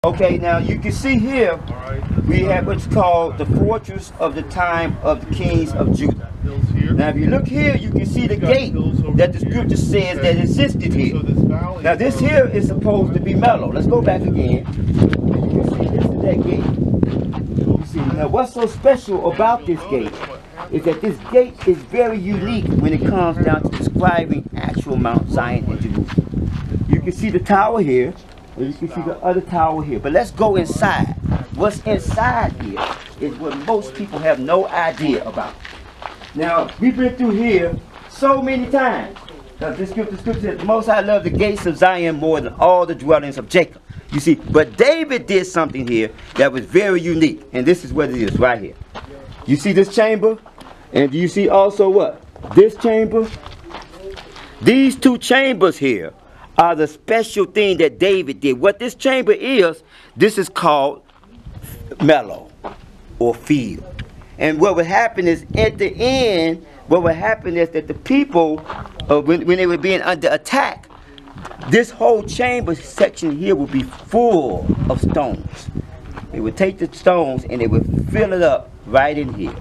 Okay, now you can see here we have what's called the fortress of the time of the kings of Judah. Now if you look here, you can see the gate that the scripture says that existed here. Now this here is supposed to be Mellow. Let's go back again. You can see this is that gate. You see, now what's so special about this gate is that this gate is very unique when it comes down to describing actual Mount Zion in Jerusalem. You can see the tower here, and you can see the other tower here. But let's go inside. What's inside here is what most people have no idea about. Now, we've been through here so many times. Now, the scripture says, the Most High loved the gates of Zion more than all the dwellings of Jacob. You see, but David did something here that was very unique. And this is what it is right here. You see this chamber? And do you see also what? This chamber? These two chambers here are the special thing that David did. What this chamber is, this is called Mellow or field. And what would happen is at the end, what would happen is that the people, when they were being under attack, this whole chamber section here would be full of stones. They would take the stones and they would fill it up right in here.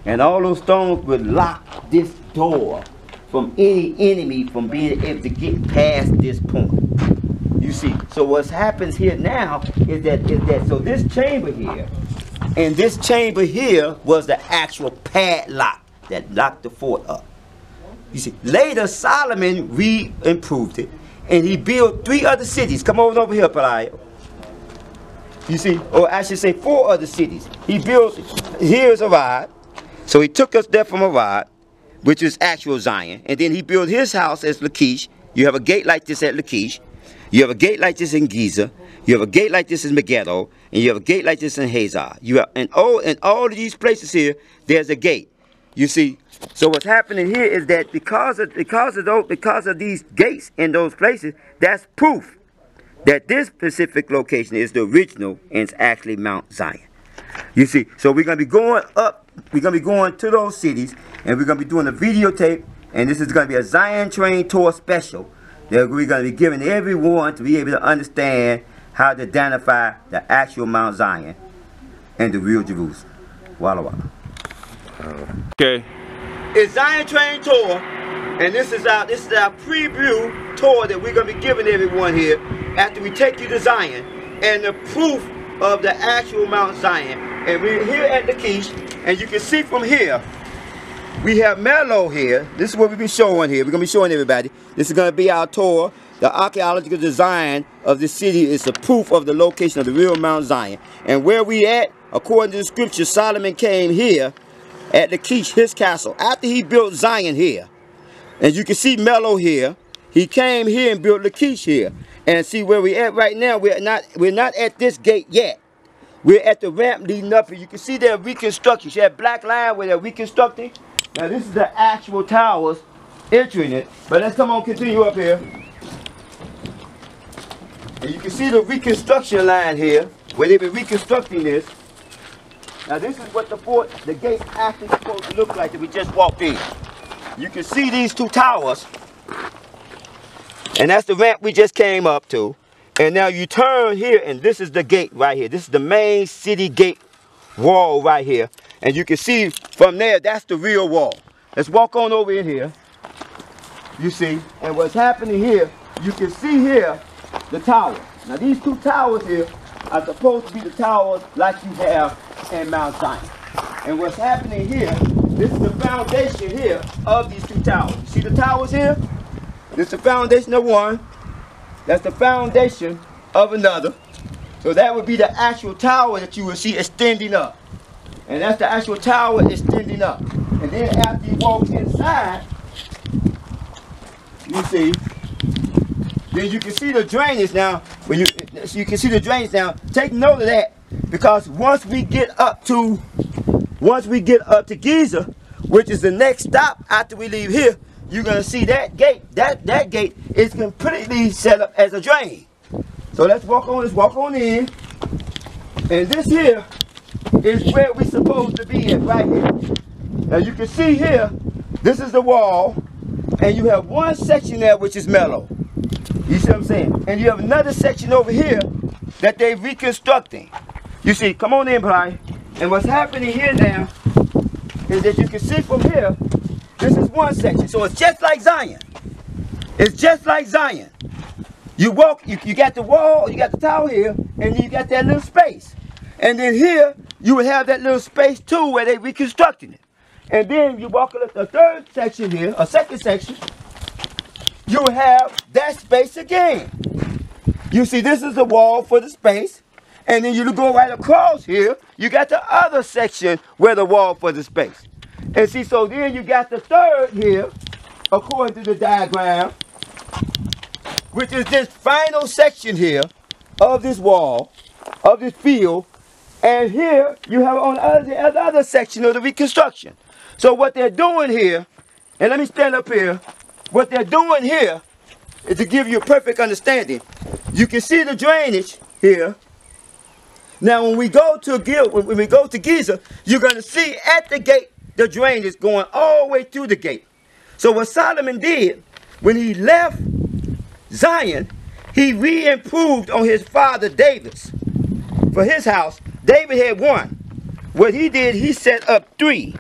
And all those stones would lock this door from any enemy from being able to get past this point. You see, so what happens here now is that so this chamber here and this chamber here was the actual padlock that locked the fort up. You see, later Solomon re-improved it and he built 3 other cities. Come on over here, Pelayo. You see, or I should say 4 other cities. He built, here's Arad. So he took us there from Arad, which is actual Zion, and then he built his house as Lachish. You have a gate like this at Lachish. You have a gate like this in Giza. You have a gate like this in Megiddo, and you have a gate like this in Hazar. You have in all of these places here, there's a gate. You see, so what's happening here is that because of these gates in those places, that's proof that this specific location is the original and it's actually Mount Zion. You see, so we're going to be going up, we're going to be going to those cities, and we're going to be doing a videotape, and this is going to be a Zion Train Tour special that we're going to be giving everyone to be able to understand how to identify the actual Mount Zion and the real Jerusalem. Walla Walla. Okay. It's Zion Train Tour, and this is our preview tour that we're going to be giving everyone here after we take you to Zion and the proof of the actual Mount Zion. And we're here at Lachish, and you can see from here, we have Mellow here. This is what we've been showing here. We're going to be showing everybody. This is going to be our tour. The archaeological design of the city is the proof of the location of the real Mount Zion. And where we at, according to the scripture, Solomon came here at Lachish, his castle, after he built Zion here. And you can see Mellow here. He came here and built Lachish here. And see where we at right now, we're not at this gate yet. We're at the ramp leading up here. You can see they're reconstructing. See that black line where they're reconstructing? Now this is the actual towers entering it. But let's come on, continue up here. And you can see the reconstruction line here, where they've been reconstructing this. Now this is what the gate actually supposed to look like that we just walked in. You can see these 2 towers. And that's the ramp we just came up to. And now you turn here, and this is the gate right here. This is the main city gate wall right here. And you can see from there, that's the real wall. Let's walk on over in here. You see, and what's happening here, you can see here the tower. Now these 2 towers here are supposed to be the towers like you have in Mount Zion. And what's happening here, this is the foundation here of these 2 towers. You see the towers here? This is the foundation of one. That's the foundation of another. So that would be the actual tower that you will see extending up. And that's the actual tower extending up. And then after you walk inside, you see, then you can see the drainage now. You can see the drainage now. Take note of that, because once we get up to Giza, which is the next stop after we leave here, you're gonna see that gate. That gate is completely set up as a drain. So let's walk on in. And this here is where we're supposed to be at right here. Now you can see here, this is the wall, and you have one section there which is Mellow. You see what I'm saying? And you have another section over here that they're reconstructing. You see, come on in, Brian. And what's happening here now is that you can see from here, this is one section. So it's just like Zion. It's just like Zion. You walk, you got the wall, you got the tower here, and you got that little space. And then here, you would have that little space too where they reconstructing it. And then you walk up the third section here, a second section, you will have that space again. You see, this is the wall for the space. And then you go right across here, you got the other section where the wall for the space. And see, so then you got the third here, according to the diagram, which is this final section here of this wall, of this field. And here you have on the other section of the reconstruction. So what they're doing here, and let me stand up here, what they're doing here is to give you a perfect understanding. You can see the drainage here. Now when we go to Giza, you're going to see at the gate the drainage going all the way through the gate. So what Solomon did, when he left Zion, he re-improved on his father David's. For his house, David had one. What he did, he set up three.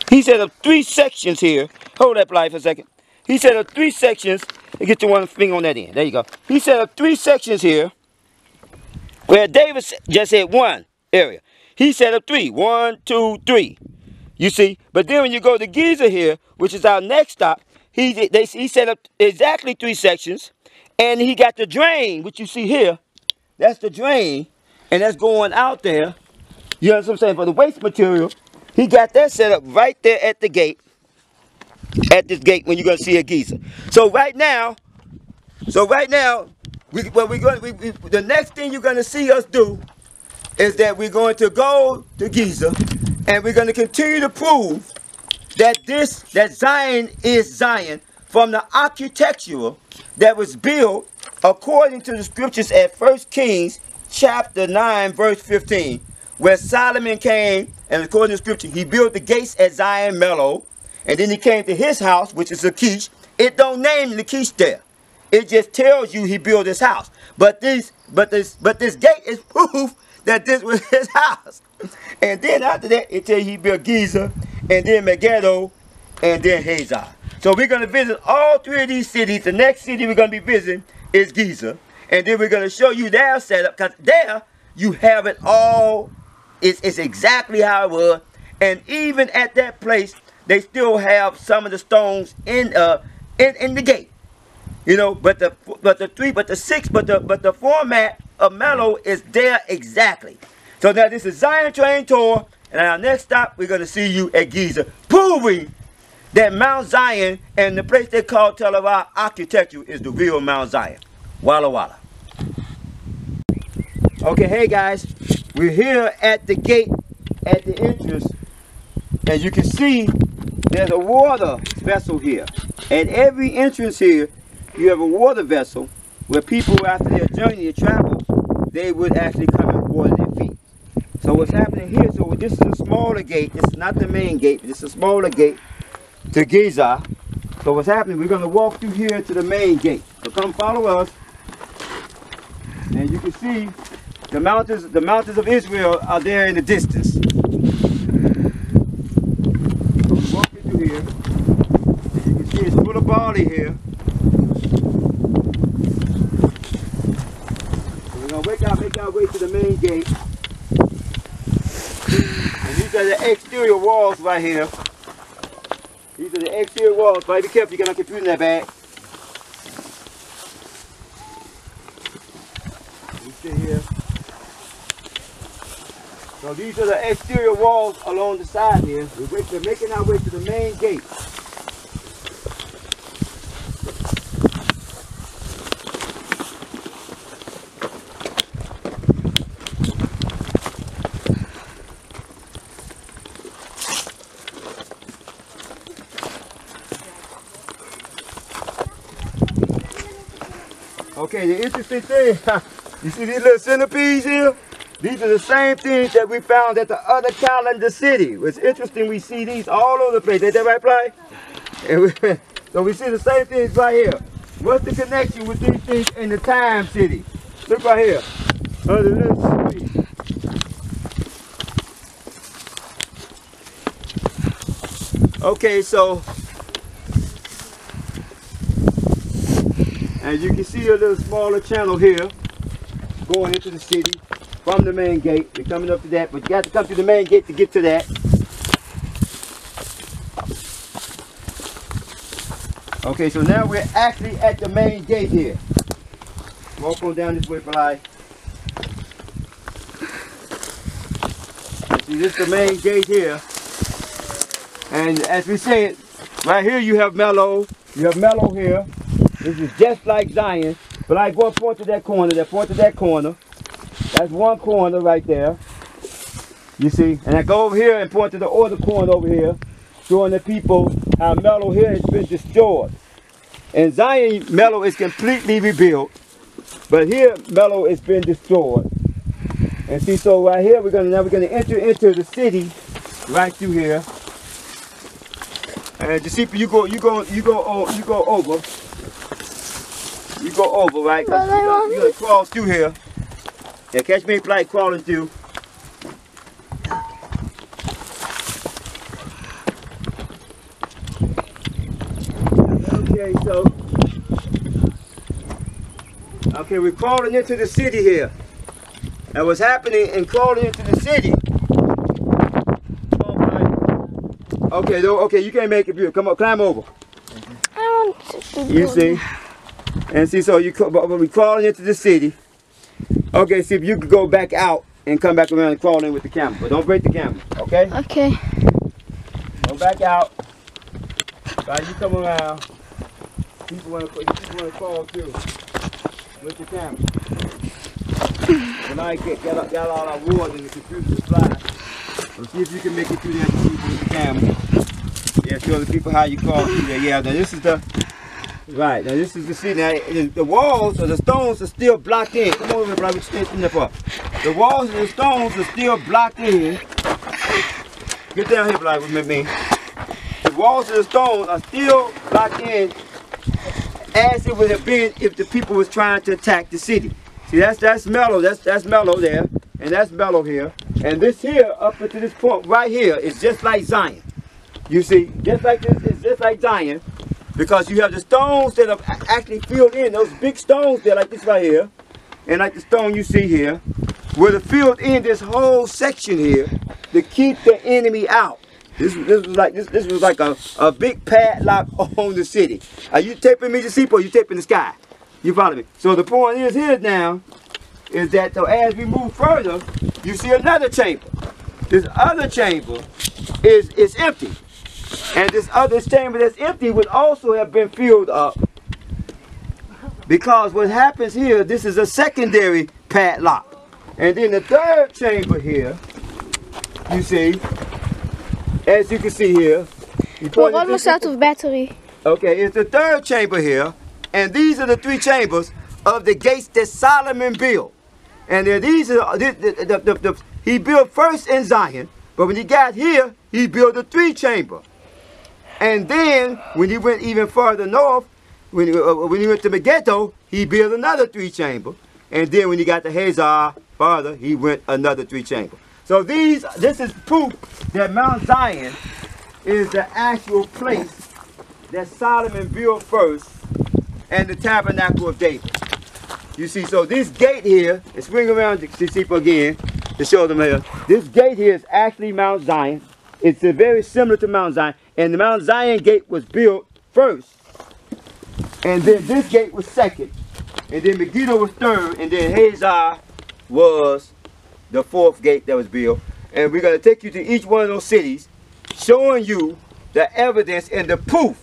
He set up three sections here. Hold that light for a second. He set up three sections. And get your one finger on that end. There you go. He set up three sections here, where David just had one area. He set up three. 1, 2, 3. You see? But then when you go to Giza here, which is our next stop, he set up exactly three sections. And he got the drain, which you see here. That's the drain. And that's going out there. You know what I'm saying? For the waste material. He got that set up right there at the gate. At this gate when you're going to see a Giza. So right now, the next thing you're going to see us do is that we're going to go to Giza and we're going to continue to prove that Zion is Zion from the architectural that was built according to the scriptures at 1 Kings chapter 9 verse 15, where Solomon came and according to the scripture he built the gates at Zion Mellow, and then he came to his house, which is Lachish. It don't name Lachish there. It just tells you he built his house. But this gate is proof that this was his house. And then after that, it tells you he built Giza, and then Megiddo, and then Hazor. So we're going to visit all three of these cities. The next city we're going to be visiting is Giza. And then we're going to show you their setup, because there you have it all. It's exactly how it was. And even at that place, they still have some of the stones in the gate. You know, but the format of Mellow is there exactly. So now this is Zion Train Tour, and our next stop we're going to see you at Giza, proving that Mount Zion and the place they call Tel Aviv architecture is the real Mount Zion. Walla Walla. Okay, hey guys, we're here at the gate at the entrance, and you can see there's a water vessel here. At every entrance here, you have a water vessel where people, after their journey to travel, they would actually come and water their feet. So what's happening here, so this is a smaller gate. This is not the main gate, but it's a smaller gate to Giza. So what's happening, we're going to walk through here to the main gate. So come follow us. And you can see the mountains of Israel are there in the distance. Here. You can see it's full of barley here. So we're going to make our way to the main gate. And these are the exterior walls right here. These are the exterior walls. But be careful, you got a computer in that bag. You sit here. So these are the exterior walls along the side here. We're making our way to the main gate. Okay, the interesting thing, you see these little centipedes here? These are the same things that we found at the other calendar city. It's interesting, we see these all over the place. Ain't that right, Ply? So we see the same things right here. What's the connection with these things in the time city? Look right here. under this tree. Okay, so as you can see a little smaller channel here going into the city from the main gate. We're coming up to that, but you got to come to the main gate to get to that. Okay, so now we're actually at the main gate here. Walk on down this way, Fly. See, this is the main gate here. And as we said, right here you have Mellow. You have Mellow here. This is just like Zion. But I go and point to that corner. That point to that corner. That's one corner right there. You see? And I go over here and point to the other corner over here, showing the people how Mellow here has been destroyed. And Zion, Mellow is completely rebuilt. But here, Mellow has been destroyed. And see, so right here, we're gonna enter into the city right through here. And you see, you go over. You go over, right? You're gonna crawl through here. Yeah, catch me like crawling through. Okay, so we're crawling into the city here. And what's happening in crawling into the city? Okay, you can't make it beautiful. Come on, climb over. I want to. You see? And see, so we're crawling into the city. Okay, see if you could go back out and come back around and crawl in with the camera. But don't break the camera, okay? Okay. Go back out. While you come around, people want to crawl through with the camera. When I got all our wood and the computer supply, so see if you can make it through there to people with the camera. Yeah, show the people how you crawl through there. Yeah, now this is the right. Now this is the city. Now the walls or the stones are still blocked in. Come over, brother. Stand there for. The walls and the stones are still blocked in. Get down here, brother, with me. The walls and the stones are still blocked in, as it would have been if the people was trying to attack the city. See, that's Mellow. That's Mellow there, and that's Mellow here. And this here, up to this point right here, is just like Zion. You see, just like this, it's just like Zion, because you have the stones that are actually filled in. Those big stones there, like this right here, and like the stone you see here, were filled in this whole section here to keep the enemy out. This was like a big padlock on the city. Are you taping me to see, or you taping the sky? You follow me? So the point is here now, is that so as we move further, you see another chamber. This other chamber is empty. And this other chamber that's empty would also have been filled up. Because what happens here, this is a secondary padlock. And then the third chamber here, you see, as you can see here. We're almost out of battery. Okay, it's the third chamber here. And these are the three chambers of the gates that Solomon built. And these are he built first in Zion, but when he got here, he built a three chamber. And then when he went even further north, when he went to Megiddo, he built another three chamber. And then when he got to Hazar farther, he went another three chamber. So this is proof that Mount Zion is the actual place that Solomon built first, and the tabernacle of David. You see, so this gate here, let's swing around to see again to show them here. This gate here is actually Mount Zion. It's very similar to Mount Zion, and the Mount Zion gate was built first, and then this gate was second, and then Megiddo was third, and then Hazar was the fourth gate that was built. And we're going to take you to each one of those cities, showing you the evidence and the proof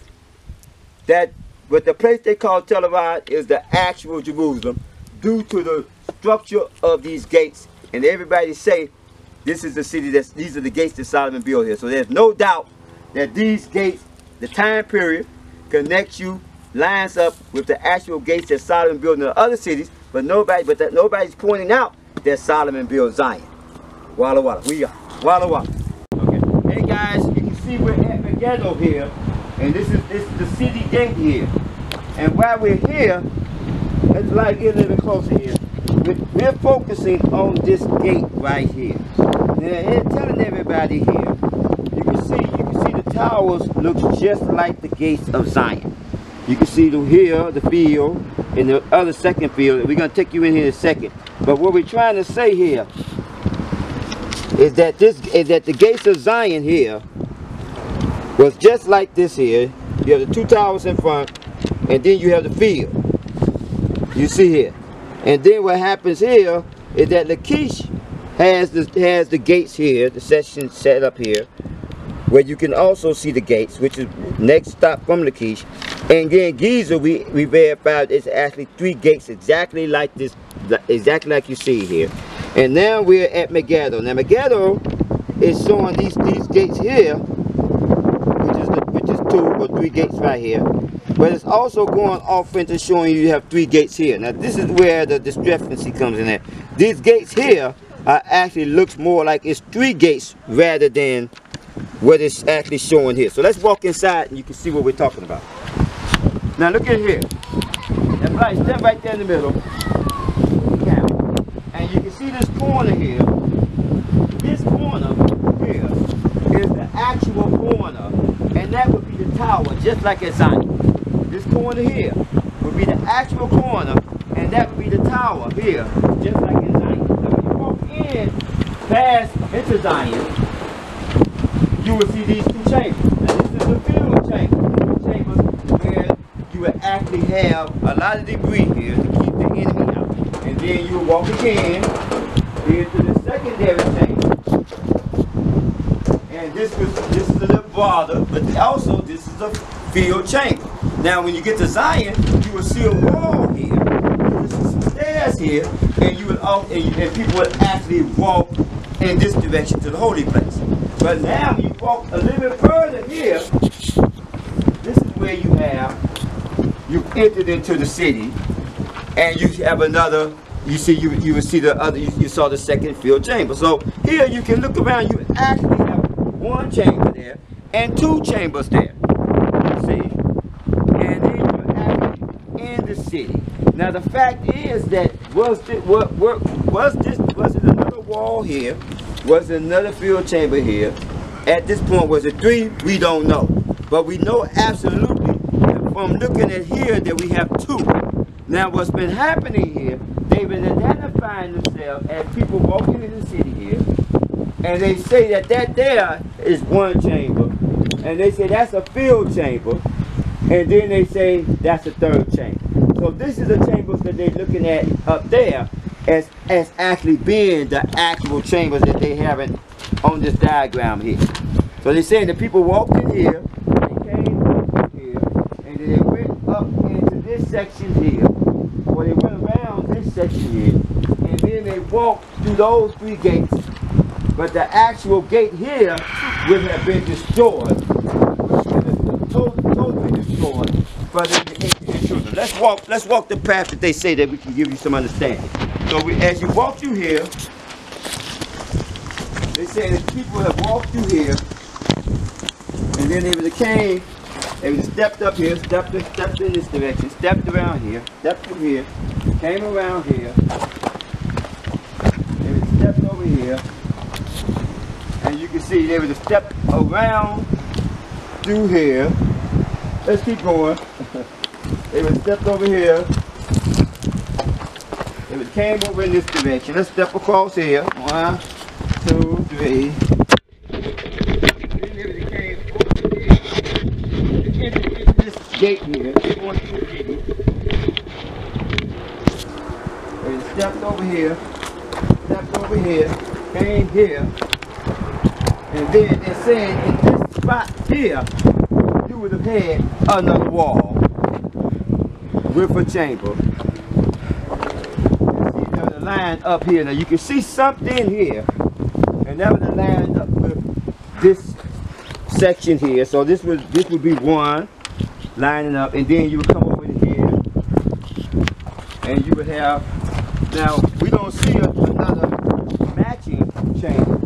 that but the place they call Tel Aviv is the actual Jerusalem due to the structure of these gates. And everybody say this is the city, these are the gates that Solomon built here. So there's no doubt that these gates, the time period, lines up with the actual gates that Solomon built in the other cities, but nobody's pointing out that Solomon built Zion. Walla Walla, we are. Walla Walla. Okay. Hey guys, you can see we're at Megiddo here. And this is the city gate here. And while we're here, let's get a little bit closer here. We're we're focusing on this gate right here. Now, it's telling everybody here, you can see the towers look just like the gates of Zion. You can see here the field and the other second field. We're going to take you in here in a second. But what we're trying to say here is that the gates of Zion here was just like this here. You have the two towers in front, and then you have the field. You see here. And then what happens here is that Lachish has the gates here, the section set up here, where you can also see the gates, which is next stop from Lachish. And then Gezer, we verified it's actually 3 gates exactly like this, exactly like you see here. And now we're at Megiddo. Now Megiddo is showing these gates here, which is 2 or 3 gates right here. But it's also going off into showing you have 3 gates here. Now this is where the discrepancy comes in at. These gates here actually looks more like it's 3 gates rather than what it's actually showing here. So let's walk inside and you can see what we're talking about. Now look at here. That light, step right there in the middle. And you can see this corner here. This corner here is the actual corner. And that would be the tower, just like at Zion. This corner here would be the actual corner. And that would be the tower here, just like in Zion. Now when you walk in past into Zion, you will see these 2 chambers. Now this is the field chamber. Chambers where you would actually have a lot of debris here to keep the enemy out. And then you will walk again into the secondary chamber. And this is a little broader, but also this is a field chamber. Now when you get to Zion, you will see a wall here. You will see some stairs here, and you would and people would actually walk in this direction to the holy place. But now when you walk a little bit further here, this is where you've entered into the city, and you have another, you will see the other, you saw the second field chamber. So here you can look around, you actually have 1 chamber there and 2 chambers there. See? And then you're actually in the city. Now the fact is that was it another wall here? Was it another field chamber here? At this point, was it 3? We don't know. But we know absolutely from looking at here that we have 2. Now what's been happening here, they've been identifying themselves as people walking in the city here. And they say that there is 1 chamber. And they say that's a field chamber. And then they say that's a 3rd chamber. So this is the chambers that they're looking at up there as actually being the actual chambers that they have on this diagram here. So they're saying the people walked in here, they came up here, and then they went up into this section here, or they went around this section here, and then they walked through those 3 gates. But the actual gate here would have been destroyed, totally destroyed for them to enter into it. Let's walk the path that they say that we can give you some understanding. So as you walk through here, they say that people have walked through here, and then they would have came, they would have stepped up here, stepped in this direction, stepped around here, stepped through here, came around here, they would have stepped over here, and you can see they would have stepped around through here. Let's keep going. They would have stepped over here. They would have came over in this direction. Let's step across here. 1, 2, 3. Then they would have came over here. Into this gate here. Going through the gate. They would have stepped over here. Stepped over here. Came here. And then they're saying in this spot here, you would have had another wall with a chamber. See, there was a line up here. Now you can see something here, and that was lined up with this section here. So this would be 1 lining up, and then you would come over here, and you would have. Now we don't see another matching chamber.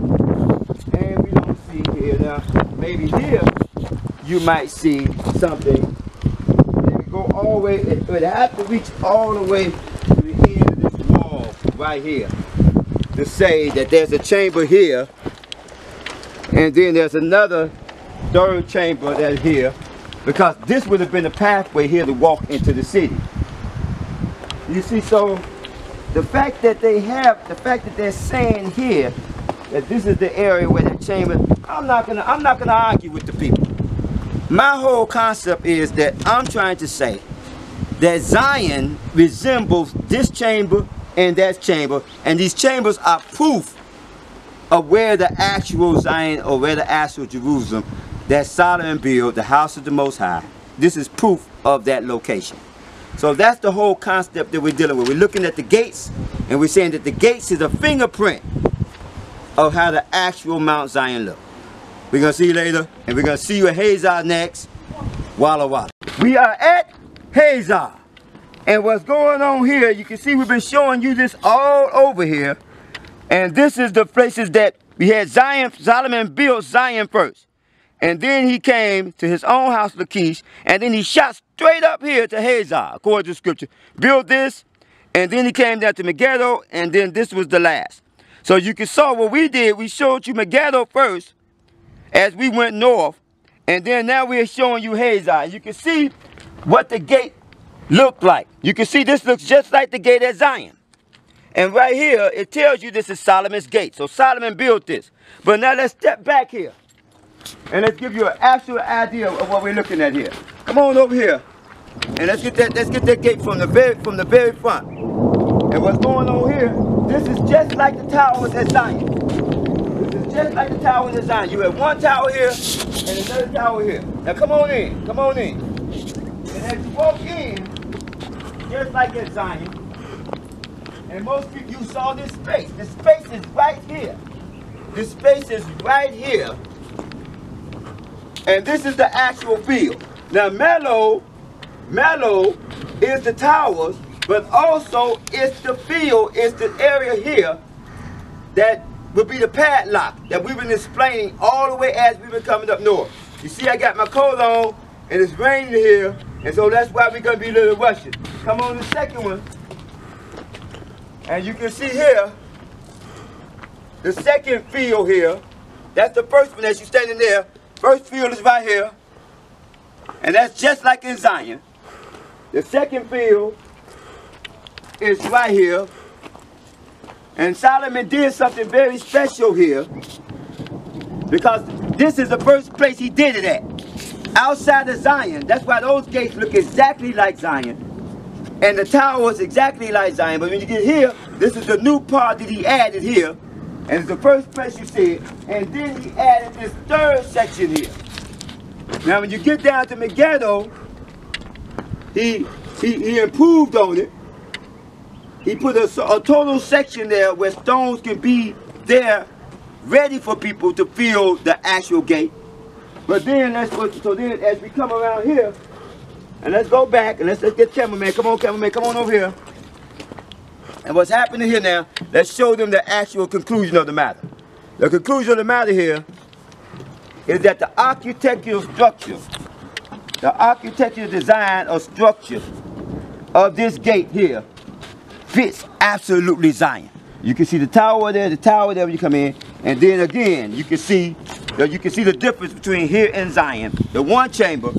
Here now, maybe here you might see something. It would go all the way. It would have to reach all the way to the end of this wall right here to say that there's a chamber here, and then there's another third chamber that's here, because this would have been a pathway here to walk into the city. You see, so the fact that they're saying here that this is the area where that chamber, I'm not gonna argue with the people. My whole concept is that I'm trying to say that Zion resembles this chamber and that chamber, and these chambers are proof of where the actual Zion, or where the actual Jerusalem that Solomon built, the house of the Most High. This is proof of that location. So that's the whole concept that we're dealing with. We're looking at the gates, and we're saying that the gates is a fingerprint of how the actual Mount Zion look. We're going to see you later, and we're going to see you at Hazor next. Walla Walla. We are at Hazor. And what's going on here, you can see we've been showing you this all over here. And this is the places that we had Zion. Solomon built Zion first. And then he came to his own house, Lachish, and then he shot straight up here to Hazor, according to scripture. Built this, and then he came down to Megiddo, and then this was the last. So you can saw what we did. We showed you Megiddo first as we went north, and then now we're showing you Hazor. You can see what the gate looked like. You can see this looks just like the gate at Zion. And right here, it tells you this is Solomon's gate. So Solomon built this. But now let's step back here, and let's give you an actual idea of what we're looking at here. Come on over here, and let's get that gate from the very front. And what's going on here? This is just like the towers at Zion. This is just like the towers at Zion. You have one tower here and another tower here. Now come on in, come on in. And as you walk in, just like at Zion, and most people, you saw this space. The space is right here. This space is right here. And this is the actual field. Now Mellow is the towers, but also it's the field, it's the area here that will be the padlock that we've been explaining all the way as we've been coming up north. You see, I got my coat on, and it's raining here, and so that's why we're going to be a little rushing. Come on to the second one, and you can see here, the second field here, that's the first one as you're standing there. First field is right here, and that's just like in Zion. The second field is right here, and Solomon did something very special here, because this is the first place he did it at, outside of Zion. That's why those gates look exactly like Zion, and the tower is exactly like Zion. But when you get here, this is the new part that he added here, and it's the first place you see it, and then he added this third section here. Now when you get down to Megiddo, he improved on it. He put a total section there where stones can be there ready for people to fill the actual gate. But then so then as we come around here, and let's go back and let's get cameraman. Come on, cameraman, come on over here. And what's happening here now, let's show them the actual conclusion of the matter. The conclusion of the matter here is that the architectural structure, the architectural design or structure of this gate here fits absolutely Zion. You can see the tower there when you come in, and then again you can see the difference between here and Zion, the one chamber.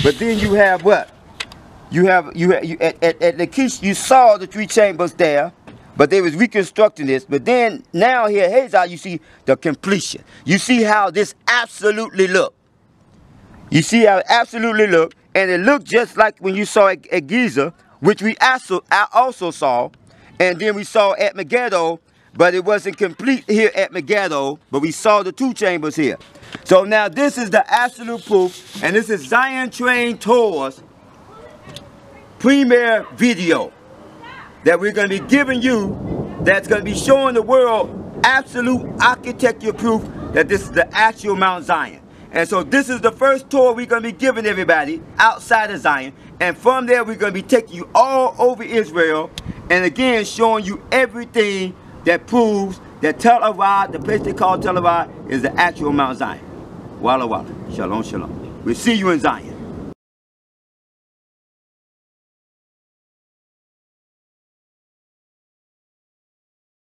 But then you have what? At Lachish you saw the three chambers there, but they was reconstructing this. But then now here at Hazor you see the completion. You see how this absolutely look. You see how it absolutely look, and it looked just like when you saw at Gezer, which we also saw, and then we saw at Megiddo, but it wasn't complete here at Megiddo, but we saw the two chambers here. So now this is the absolute proof, and this is Zion Train Tours premiere video that we're going to be giving you, that's going to be showing the world absolute architectural proof that this is the actual Mount Zion. And so this is the first tour we're going to be giving everybody outside of Zion. And from there we're going to be taking you all over Israel, and again showing you everything that proves that Tel Arad, the place they call Tel Arad, is the actual Mount Zion. Walla Walla. Shalom, shalom. We'll see you in Zion.